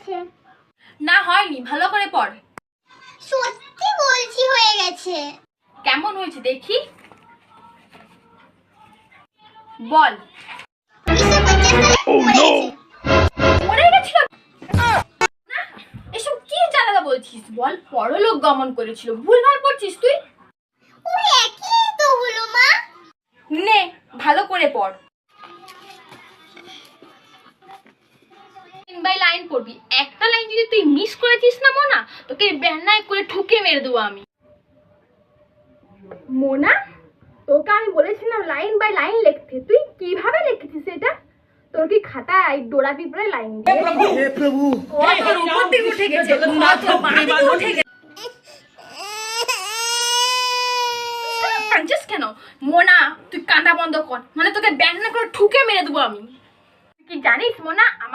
গেছে। না হয়নি, ভালো করে পড়। সত্যি বলছি হয়ে গেছে। কেমন হয়েছে দেখি, বল। 1950 পড়ে গেছিল না? এসব কি জ্বালাদা বলছিস বল? পরলোক গমন করেছিল, ভুলভাল পড়ছিস তুই। ওই একই তো হলো মা। নে ভালো করে পড়। লাইন বাই লাইন পড়বি, একটা লাইন যদি তুই মিস করেছিস না মোনা, তোকে বেন্নায় করে ঠুকে মেরে দেবো আমি। মোনা, তোকে আমি বলেছিলাম লাইন বাই লাইন লিখতে, তুই কিভাবে লিখেছিস এটা? তোর কি খাতায় ডোরা পিঁপড়ে লাইন দিয়ে? हे प्रभु ও তোর উপর দিকে উঠে গেছে, তোর বাঁ দিকে উঠে গেছে। কাঁদছিস কেন মোনা? তুই কাঁদা বন্ধ কর, মানে তোকে বেন্না করে ঠুকে মেরে দেবো আমি। তুই কি জানিস মোনা,